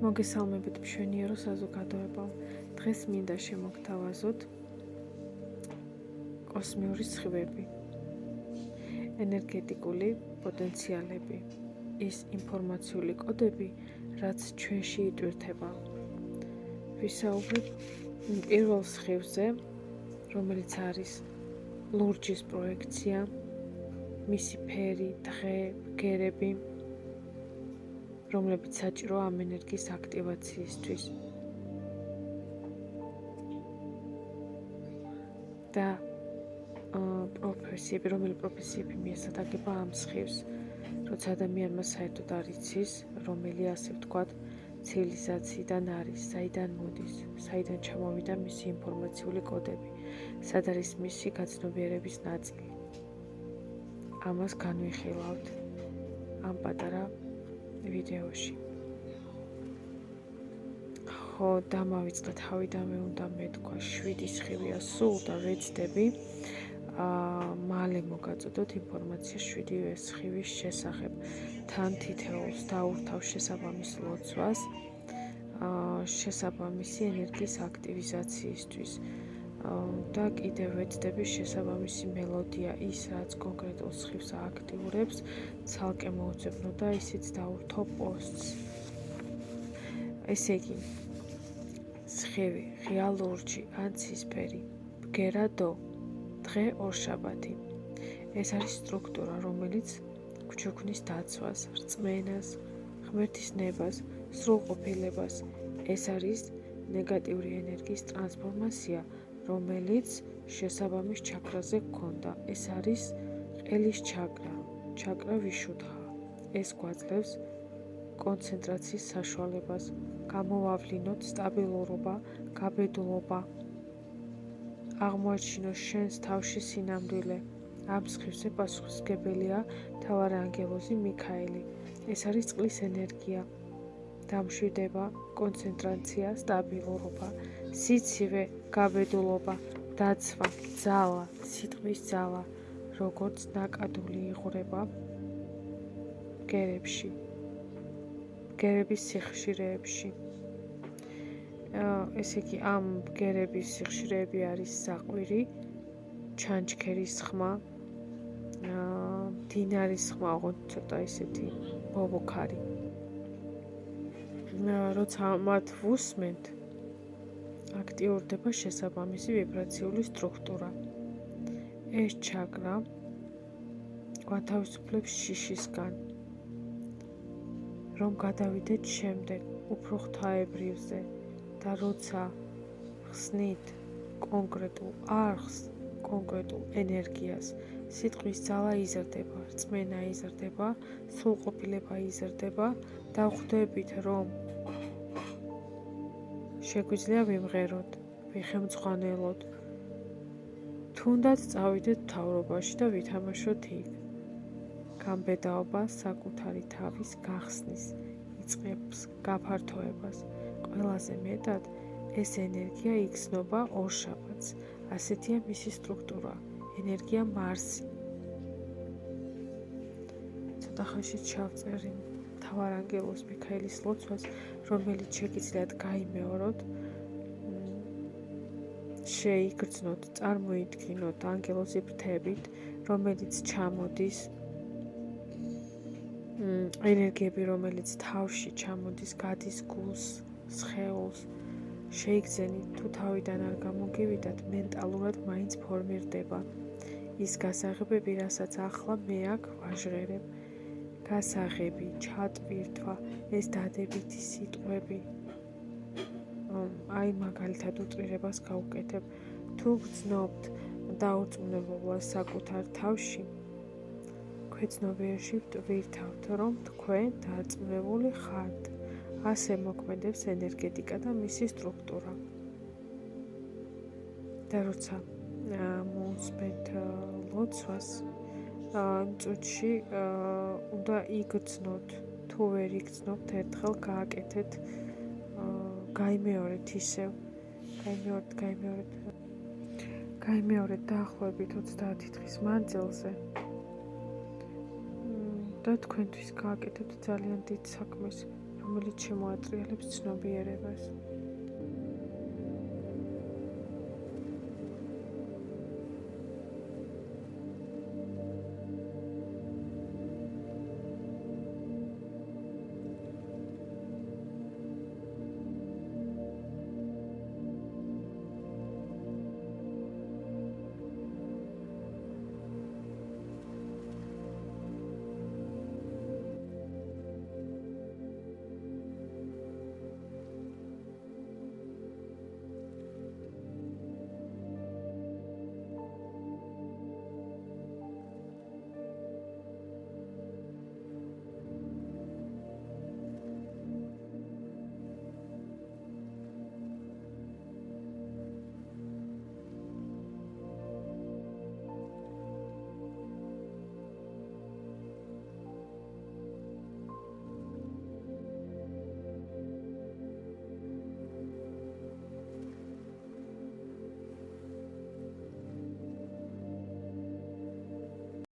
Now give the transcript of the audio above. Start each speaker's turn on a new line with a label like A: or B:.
A: მოგესალმებით მშვენიერო საზოგადოებო. დღეს მინდა შემოგთავაზოთ კოსმიური სხივები, ენერგეტიკული პოტენციალები, ის ინფორმაციული კოდები, რაც ჩვენში იტვირთება. ვისაუბრებ პირველ სხივზე, რომელიც არის ლურჯის პროექცია, მისი ფერი, დღე, ბგერები, რომლებიც საჭიროა ამ ენერგიის აქტივაციისთვის. და პროფესიები, რომელი პროფესიები მიესადაგება ამ სხივს, როცა ადამიანმა საერთოდ არ იცის, რომელი ასე ვთქვათ, ცივილიზაციიდან არის, საიდან მოდის, საიდან ჩამოვიდა მისი ინფორმაციული კოდები, სად არის მისი გაცნობიერების ნაწილი. ამას განვიხილავთ ამ პატარა ვიდეოში. ხო, დამავიწყდა თავიდანვე უნდა მეთქვა 7 სხივია სულ და ვეცდები მალე მოგაწოდოთ ინფორმაცია 7 სხივის შესახებ. თან თითოეულს დაურთავ შესაბამის ლოცვას, შესაბამისი ენერგიის აქტივიზაციისთვის. და კიდევ ვეცდები შესაბამისი მელოდია ის, რაც კონკრეტულ სხივს ააქტიურებს, ცალკე მოვუძებნო და ისიც დაურთო პოსტს. ესე იგი, სხივი, ღია ლურჯი ან ცისფერი, ბგერა დო, დღე ორშაბათი. ეს არის სტრუქტურა, რომელიც გვჩუქნის დაცვას, რწმენას, ღმერთის ნებას, სრულყოფილებას. ეს არის ნეგატიური ენერგიის ტრანსფორმაცია, რომელიც შესაბამის ჩაკრაზე გქონდა. ეს არის ყელის ჩაკრა ვიშუද්ධა. ეს გვაძლევს კონცენტრაციის საშუალებას, გამოვავლინოთ სტაბილურობა, გაბედულობა, აღმოაჩინოს შენს თავში სინამდვილე. ამ სხივზე პასუხისმგებელია მთავარანგელოზი მიქაელი. ეს არის წყლის ენერგია. დამშვიდება, კონცენტრაცია, სტაბილურობა, სიცივე, გაბედულობა, დაცვა, ძალა, სიტყვის ძალა, როგორც ნაკადული იღვრება ბგერებში, ბგერების სიხშირეებში. ესე იგი, ამ ბგერების სიხშირეები არის საყვირი, ჩანჩქერის ხმა, მდინარის ხმა, ოღონდ ცოტა ისეთი ბობოქარი. როცა მათ ვუსმენთ, აქტიურდება შესაბამისი ვიბრაციული სტრუქტურა. ეს ჩაკრა გვათავისუფლებს შიშისგან, რომ გადავიდეთ შემდეგ, უფრო ღვთაებრივზე და როცა ხსნით კონკრეტულ არხს, კონკრეტულ ენერგიას, სიტყვის ძალა იზრდება, რწმენა იზრდება, სრულყოფილება იზრდება და ხვდებით, რომ შეგვიძლია ვიმღეროთ, ვიხემძღვანელოთ, თუნდაც წავიდეთ მთავრობაში და ვითამაშოთ იქ. გამბედაობა საკუთარი თავის გახსნის იწყებს გაფართოებას. ყველაზე მეტად ეს ენერგია იგრძნობა ორშაბათს. ასეთია მისი სტრუქტურა, ენერგია მარსი. ცოტა ხანში ჩავწერი მთავარანგელოზ მიქაელის ლოცვას, რომელიც შეგიძლიათ გაიმეოროთ, შეიგრძნოთ, წარმოიდგინოთ ანგელოზი ფრთებით, რომელიც ჩამოდის, ენერგიები, რომელიც თავში ჩამოდის, გადის გულს, სხეულს, შეიგრძენით, თუ თავიდან არ გამოგივიდათ, მენტალურად მაინც ფორმირდება. ის გასაღებები, რასაც ახლა მე აქ ვაჟღერებ, გასაღები, ჩატვირთვა, ეს დადებითი სიტყვები. აი მაგალითად უწვირებას გავუკეთებ. თუ გრძნობთ დაუწმუნებლობას საკუთარ თავში, ქვეცნობიერში ვტვირთავთ, რომ თქვენ დარწმუნებული ხართ. ასე მოქმედებს ენერგეტიკა და მისი სტრუქტურა. და როცა მოусმენთ ლოცვას, წუთში უნდა იგრძნოთ, თუ ვერ იგრძნობთ, ერთხელ გააკეთეთ, გაიმეორეთ ისევ, გაიმეორეთ დაახლოებით 30 დღის მანძილზე და თქვენთვის გააკეთებთ ძალიან დიდ საქმეს, რომელიც შემოატრიალებს ცნობიერებას.